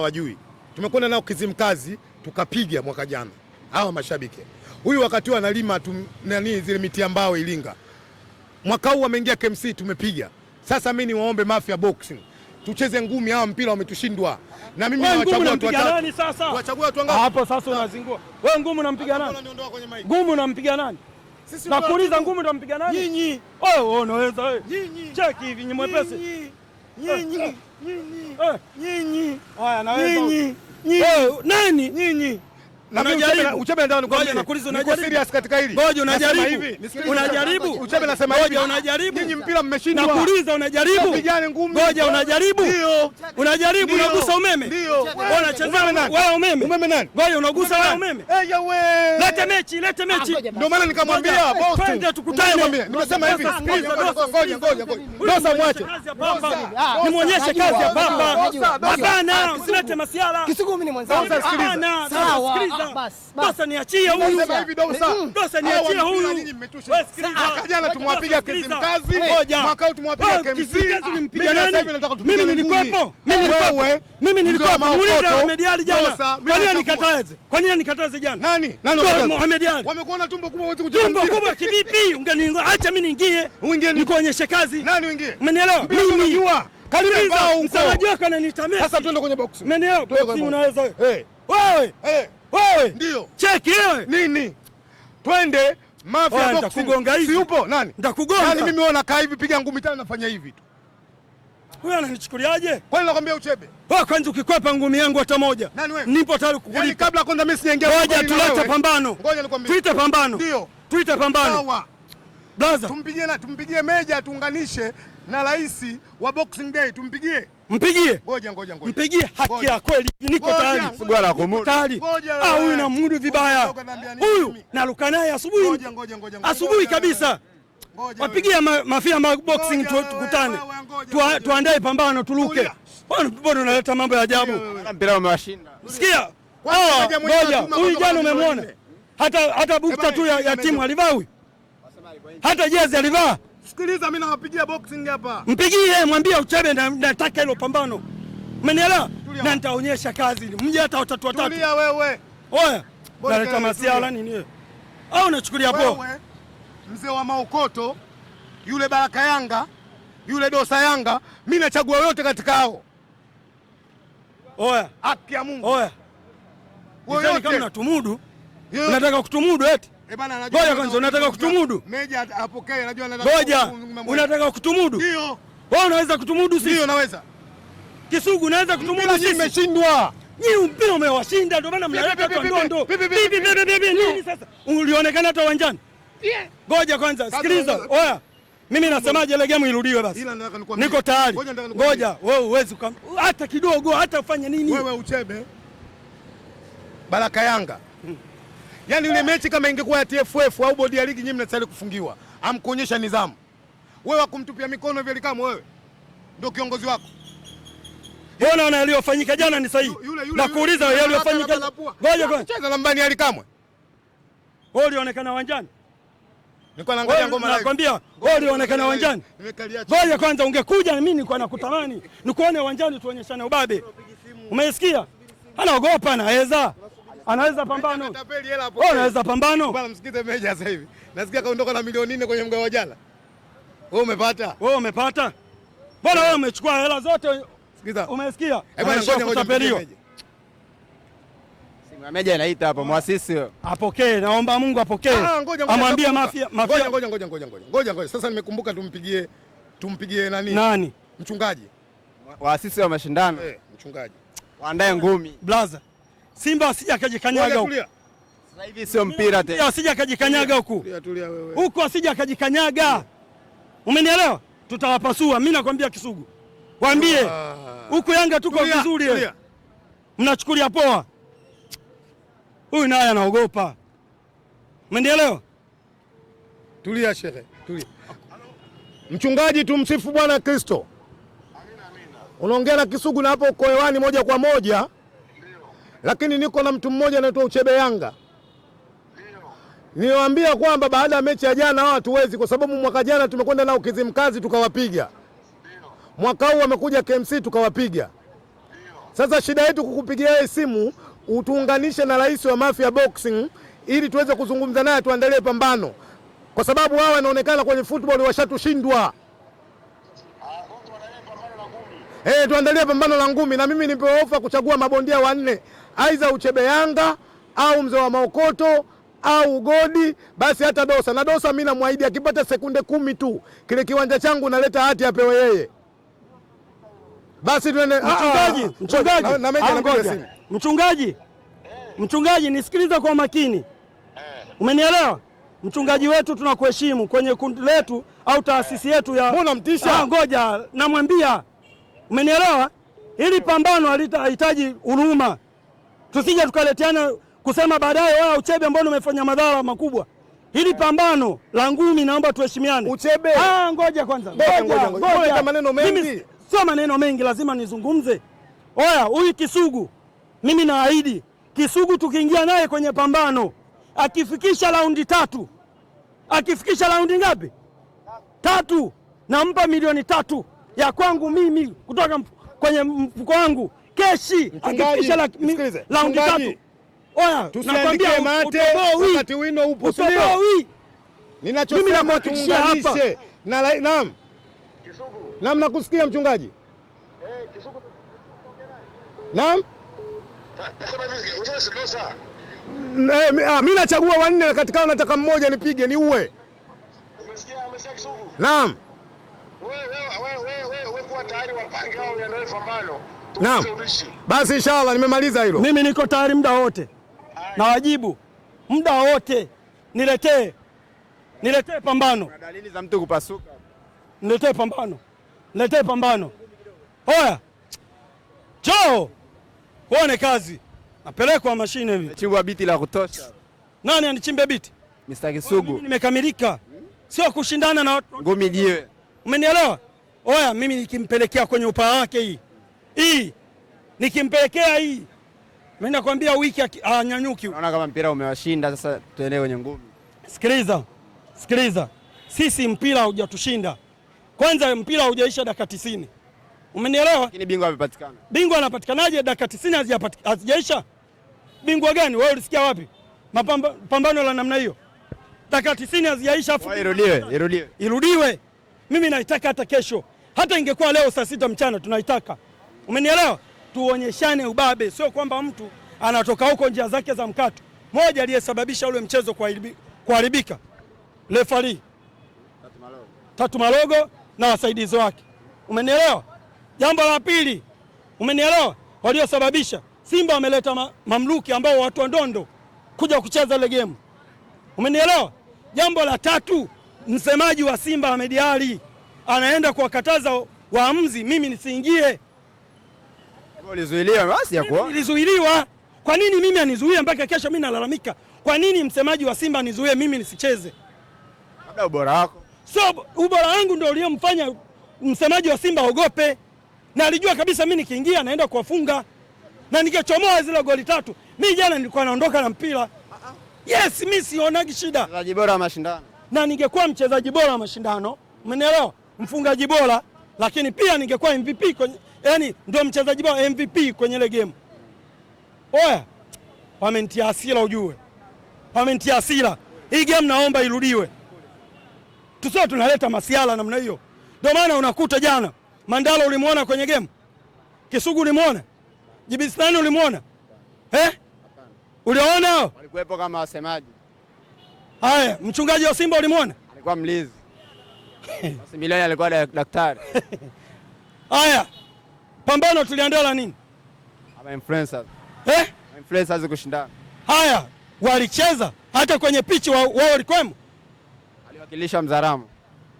hawajui. Tumekwenda nao Kizimkazi tukapiga mwaka jana. Hawa mashabiki. Huyu wakati huo analima nani zile miti ambao Ilinga. Mwaka huu wameingia KMC tumepiga. Sasa mimi niwaombe Mafia Boxing. Tucheze ngumi, hawa mpira wametushindwa. Na mimi nawachagua watu watatu. Sasa wachagua watu wangapi? Hapo sasa unazingua. Wewe ngumu unampiga nani? Ngumu unampiga nani? Nakuuliza ngumu unampiga nani? Nyinyi. Wewe unaweza wewe. Cheki hivi nyemwepesi. Nyinyi. Haya naweza. Wewe nani? Nyinyi. Uchebe ndio nakuuliza unajaribu serious katika hili. Ngoja unajaribu. Unajaribu. Uchebe nasema hivi. Ngoja unajaribu. Nyinyi mpira mmeshindwa. Nakuuliza unajaribu. Pigane ngumi. Ngoja unajaribu. Ndio. Unajaribu unagusa umeme. Ndio. Unacheza wewe umeme. Umeme nani? Ngoja unagusa wewe umeme. Wewe. Lete mechi. Ndio maana nikamwambia boss. Twende tukutane. Nimesema hivi. Ngoja. Dosa mwache. Nimuonyeshe kazi ya baba. Hapana, usilete masiala. Kisugu mimi ni mwenzangu. Hapana. Sawa. Dosa niachie huyu. Sasa hivi Dosa niachie huyu. Wewe sikiliza. Jana tumwapiga Kizimkazi. Mwaka huu tumwapiga KMC. Mimi nilikuwepo. Mimi nilikuwepo. Muulize Mohamed Ali jana. Kwa nini nikataze jana? Nani Mohamed Ali. Wamekuona tumbo kubwa wote kucheza. Tumbo kubwa kivipi? Acha mimi niingie. Nikuonyeshe kazi. Nani uingie? Umenielewa? Mimi Kaliza msamaji wako ananitamia. Sasa twende kwenye box. Umenielewa? Unaweza wewe. Wewe. Ndio. Cheki wewe. Nini? Twende Mafia Boxing. Nitakugonga hivi. Si upo? Nani? Nitakugonga. Yaani mimi naona kaa hivi piga ngumi tano nafanya hivi tu. Wewe unanichukuliaje? Kwani nakwambia Uchebe? Wewe kwanza ukikwepa ngumi yangu hata moja. Nani wewe? Nipo tayari kukulipa. Yaani kabla kwanza mimi sijaingia. Ngoja tulete pambano. Ngoja nikwambie. Tuite pambano. Ndio. Tuite pambano. Sawa. Blaza. Tumpigie Meja tuunganishe na rais wa Boxing Day tumpigie. Mpigie. Ngoja. Mpigie haki ya kweli. Niko tayari. Bwana kumudu. Huyu na mudu vibaya. Huyu naruka naye asubuhi. Asubuhi kabisa. Wapigie Mafia Boxing tukutane. Tuandae pambano tuluke. Mbona unaleta mambo ya ajabu? Mpira umewashinda. Sikia. Ngoja. Huyu jana umemwona. Hata bukta tu ya timu alivaa huyu. Hata jezi alivaa. Sikiliza mimi nawapigia boxing hapa. Mpigie, mwambie Uchebe nataka hilo pambano. Umenielewa? Na nitaonyesha kazi. Mje hata watatu. Tulia wewe. Oya. Naleta masiala nini wewe? Au unachukulia poa? Wewe mzee wa Maokoto, yule Baraka Yanga, yule Dosa Yanga, mimi nachagua yote katika hao. Oya. Haki ya Mungu. Oya. Wewe kama unatumudu, unataka kutumudu eti? Ngoja kwanza, unataka kutumudu? Meja apokee, anajua anataka. Ngoja, unataka kutumudu? Ndio. Wewe unaweza kutumudu sisi? Ndio naweza. Kisugu unaweza kutumudu sisi? Nimeshindwa. Nyinyi mpira umewashinda ndio maana mnaleta kwa ndondo. Nini sasa? Ulionekana hata uwanjani? Ngoja kwanza, sikiliza. Oya. Mimi nasemaje ile game irudiwe basi. Niko tayari. Ngoja, wewe uwezi hata kidogo hata ufanye nini? Wewe Uchebe. Baraka Yanga. Yaani ile mechi kama ingekuwa ya TFF au bodi ya ligi nyinyi mnastahili kufungiwa. Hamkuonyesha nidhamu. Wewe wakumtupia mikono vile kama wewe. Ndio kiongozi wako. Mbona yaliyofanyika jana ni sahihi? Nakuuliza wewe yaliyofanyika. Ngoja kwanza. Cheza lambani alikamwe. Wewe ulionekana uwanjani? Nilikuwa naangalia ngoma live. Nakwambia, wewe ulionekana uwanjani? Ngoja kwanza ungekuja na mimi nilikuwa nakutamani. Nikuone uwanjani tuonyeshane ubabe. Umeisikia? Anaogopa anaweza pambano. Wewe unaweza pambano? Bwana msikize Meja sasa hivi. Nasikia kaondoka na milioni 4 kwenye mgao wa jana. Wewe umepata? Bwana wewe umechukua hela zote. Sikiza. Umesikia? Ngoja. Simu ya Meja inaita hapo muasisi. Apokee, naomba Mungu apokee. Amwambie Mafia. Ngoja. Sasa nimekumbuka tumpigie nani? Mchungaji. Waasisi wa mashindano. Mchungaji. Waandae ngumi. Blaza. Simba asije akajikanyaga huko. Sasa hivi sio mpira tena. Asije akajikanyaga huko. Tulia wewe. Huko asije akajikanyaga. Umenielewa? Tutawapasua. Mimi nakwambia Kisugu. Waambie. Huko Yanga tuko vizuri. Mnachukulia poa. Huyu naye anaogopa. Umenielewa? Tulia shehe. Tulia. Mchungaji, tumsifu Bwana Kristo. Amina. Unaongea na Kisugu na hapo uko hewani moja kwa moja. Lakini niko na mtu mmoja anaitwa Uchebe Yanga. Niwaambia kwamba baada ya mechi ya jana hatuwezi, kwa sababu mwaka jana tumekwenda nao Kizimkazi tukawapiga. Mwaka huu wamekuja KMC tukawapiga. Sasa shida yetu kukupigia wewe simu utuunganishe na rais wa Mafia Boxing ili tuweze kuzungumza naye tuendelee pambano, kwa sababu hawa wanaonekana kwenye football washatushindwa. Tuandalie pambano la ngumi, na mimi nipewa ofa kuchagua mabondia 4, aidha Uchebe Yanga au mzee wa Maokoto au Godi, basi hata Dosa. Na Dosa mimi namwahidi akipata sekunde 10 tu kile kiwanja changu naleta hati apewe yeye. Basi tuende. Mchungaji, nisikilize kwa makini. Umenielewa? Mchungaji wetu tunakuheshimu kwenye kundi letu au taasisi yetu ya. Mbona mtisha? Ngoja namwambia. Umenielewa? Hili pambano halihitaji huruma. Tusije tukaleteana kusema baadaye wewe Uchebe mbona umefanya madhara makubwa. Hili pambano la ngumi naomba tuheshimiane. Uchebe. Ngoja kwanza. Ngoja. Maneno mengi. Sio maneno mengi, lazima nizungumze. Oya, huyu Kisugu mimi naahidi Kisugu tukiingia naye kwenye pambano akifikisha raundi 3. Akifikisha raundi ngapi? 3. Nampa milioni 3 ya kwangu mimi kutoka kwenye mfuko wangu keshi. Akifikisha raundi 3. Oya, tusiandike mate wakati wino upo sio. Ninachosema tuunganishe na naam. Naam, nakusikia mchungaji. Kisugu. Naam. Nasema hivi, unaweza Dosa. Mimi nachagua 4 katika nataka mmoja nipige niue. Umesikia Kisugu? Naam. Wewe kwa tayari wapange hao yanayo pambano. Naam. Basi inshallah nimemaliza hilo. Mimi niko tayari muda wote. Na wajibu muda wote niletee pambano. Kuna dalili za mtu kupasuka. Niletee pambano. Oya. Choo. Uone kazi. Napelekwa mashine hivi. Chimbwa biti la kutosha. Nani anichimbe biti? Mr. Kisugu. Mimi nimekamilika. Sio kushindana na watu. Ngumi jiwe. Umenielewa? Oya, mimi nikimpelekea kwenye upaa wake hii. Nikimpelekea hii. Mimi nakwambia wiki anyanyuki. Naona kama mpira umewashinda, sasa tuendelee kwenye ngumi. Sikiliza. Sisi mpira hujatushinda. Kwanza mpira haujaisha dakika 90. Umenielewa? Lakini bingwa amepatikana. Bingwa anapatikanaje dakika 90 hazijaisha? Bingwa gani? Wewe ulisikia wapi? Pambano la namna hiyo. Dakika 90 hazijaisha afu irudiwe. Mimi naitaka hata kesho. Hata ingekuwa leo saa 6 mchana tunaitaka. Umenielewa? Tuonyeshane ubabe, sio kwamba mtu anatoka huko njia zake za mkato. Moja aliyesababisha ule mchezo kuharibika. Referee Tatu Malogo na wasaidizi wake. Umenielewa? Jambo la pili, umenielewa? Waliosababisha Simba wameleta mamluki ambao watu wa ndondo kuja kucheza ile game. Umenielewa? Jambo la tatu, msemaji wa Simba Ahmed Ally anaenda kuwakataza waamuzi mimi nisiingie. Ulizuiliwa basi yako? Nilizuiliwa. Kwa nini mimi anizuie mpaka kesho mimi nalalamika? Kwa nini msemaji wa Simba anizuie mimi nisicheze? Labda ubora wako. So ubora wangu ndio uliomfanya msemaji wa Simba ogope. Na alijua kabisa mimi nikiingia naenda kuwafunga. Na ningechomoa zile goli 3. Mimi jana nilikuwa naondoka na mpira. Yes, mimi sionagi shida. Mchezaji bora wa mashindano. Na ningekuwa mchezaji bora wa mashindano, umenielewa? Mfungaji bora, lakini pia ningekuwa MVP kwenye, yani ndio mchezaji bora MVP kwenye ile game. Oya, wamenitia hasira ujue. Wamenitia hasira. Hii game naomba irudiwe. Tusio tunaleta masiala namna hiyo. Ndio maana unakuta jana Mandala ulimuona kwenye game? Kisugu ulimuona? Jibistani ulimuona? Uliona hao? Walikuwepo kama wasemaji. Haya, mchungaji wa Simba ulimuona? Alikuwa mlizi. Basi milioni alikuwa daktari. Haya. Pambano tuliandaa la nini? Ama influencers. Influencers kushindana. Haya, walicheza hata kwenye pichi wao walikwemo. Aliwakilisha Mzaramo.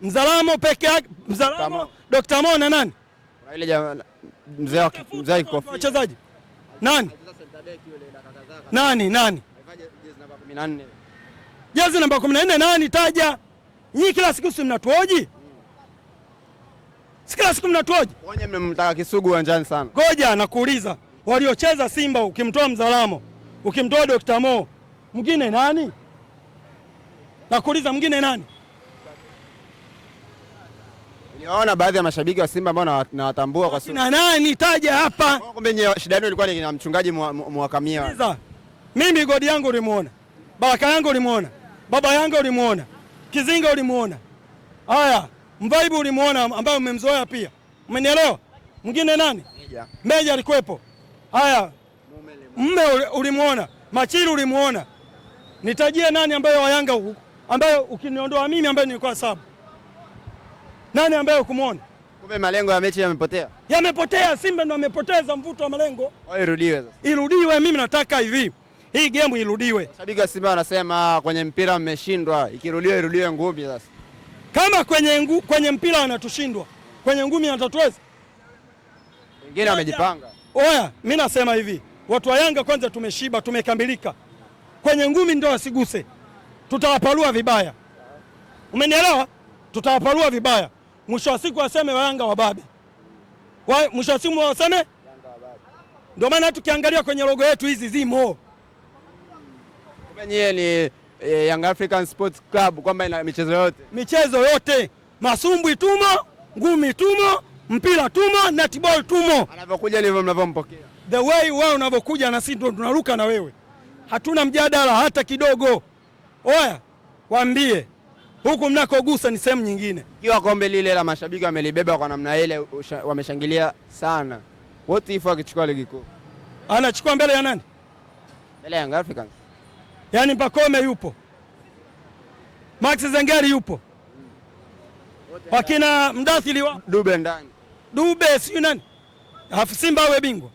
Mzaramo peke yake, Mzaramo, Dr. Mo na nani? Na ile jamaa mzee kofi. Wachezaji. Nani? Nani? Jezi namba 14 nani taja? Nyinyi kila siku si mnatuoji? Si kila siku mnatuoji? Wenye mmemtaka Kisugu uwanjani sana. Ngoja nakuuliza, waliocheza Simba ukimtoa Mzalamo, ukimtoa Dr. Mo, mwingine nani? Nakuuliza mwingine nani? Niwaona baadhi ya mashabiki wa Simba ambao nawatambua kwa sura. Nani taja hapa? Kumbe shida yenu ilikuwa ni na mchungaji Mwakamia. Mimi godi yangu ulimuona. Baraka yangu ulimuona. Baba yangu ulimuona. Kizinga ulimuona. Haya, Mvaibu ulimuona ambaye umemzoea pia. Umenielewa? Mwingine nani? Meja alikuwepo. Haya. Mme ulimuona. Machiri ulimuona. Nitajie nani ambaye wa Yanga huko ambaye ukiniondoa mimi ambaye nilikuwa sababu. Nani ambaye ukumuona? Kumbe malengo ya mechi yamepotea. Yamepotea, Simba ndo amepoteza mvuto wa malengo. Irudiwe sasa. Irudiwe, mimi nataka hivi. Hii game irudiwe. Mashabiki wa Simba wanasema kwenye mpira mmeshindwa, ikirudiwa irudiwe ngumi sasa. Kama kwenye mpira wanatushindwa, kwenye ngumi watatuweza. Wengine wamejipanga. Oya, mimi nasema hivi. Watu wa Yanga kwanza tumeshiba, tumekamilika. Kwenye ngumi ndio wasiguse. Tutawapalua vibaya. Umenielewa? Tutawapalua vibaya. Mwisho wa siku waseme wa Yanga wababe. Mwisho wa siku waseme Yanga wababe. Ndio maana tukiangalia kwenye logo yetu hizi zimo. Kumbe nyie ni Young African Sports Club kwamba ina michezo yote. Michezo yote. Masumbwi tumo, ngumi tumo, mpira tumo, netball tumo. Anapokuja ndivyo mnavyompokea. The way wewe unavyokuja na sisi tunaruka na wewe. Hatuna mjadala hata kidogo. Oya, waambie huku mnakogusa ni sehemu nyingine. Kiwa kombe lile la mashabiki wamelibeba kwa namna ile, wameshangilia sana. What if akichukua ligi kuu? Anachukua mbele ya nani? Mbele ya Young Africans. Yaani Pakome yupo. Max Zengeri yupo. Wakina Mdathili wa Dube ndani. Dube si nani? Hafu Simba awe bingwa.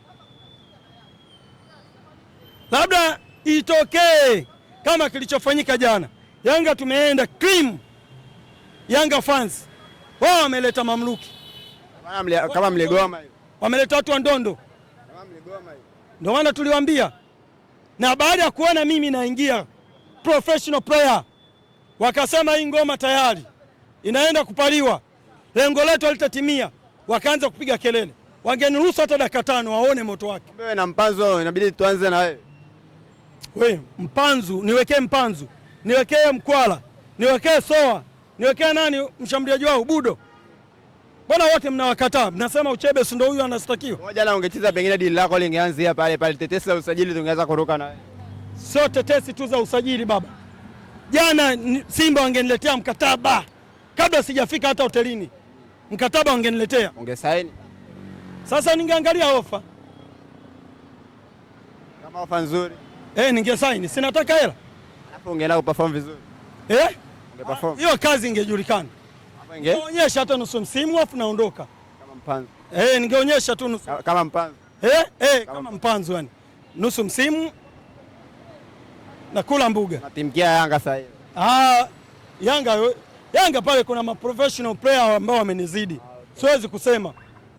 Labda itokee kama kilichofanyika jana. Yanga tumeenda cream. Yanga fans wao wameleta mamluki kama mligoma hiyo. Wameleta watu wa ndondo kama mligoma hiyo. Ndio maana tuliwaambia, na baada ya kuona mimi naingia professional player wakasema hii ngoma tayari inaenda kupaliwa, lengo letu halitatimia, wakaanza kupiga kelele. Wangeniruhusu hata dakika 5 waone moto wake. Wewe na Mpanzu inabidi tuanze na wewe. Wewe Mpanzu, niwekee Mpanzu, niwekee Mkwala, niwekee Soa, niwekee nani mshambuliaji wao Budo. Mbona wote mnawakataa? Mnasema Uchebe si ndio huyu anastakiwa? Moja na ungecheza pengine deal lako lingeanzia pale tetesi za usajili tungeweza kuruka na wewe. Sio tetesi tu za usajili baba. Jana Simba wangeniletea mkataba kabla sijafika hata hotelini. Mkataba wangeniletea. Ungesaini. Sasa ningeangalia ofa. Kama ofa nzuri. Ningesaini. Sinataka hela. Alafu ungeenda kuperform vizuri. Ungeperform. Hiyo kazi ingejulikana. Ningeonyesha hata nusu msimu afu naondoka. Kama Mpanzu. Ningeonyesha tu nusu. Kama Mpanzu. Kama Mpanzu yani. Nusu msimu na kula mbuga. Natimkia Yanga sasa hivi. Yanga pale kuna ma professional player ambao wamenizidi. Siwezi kusema.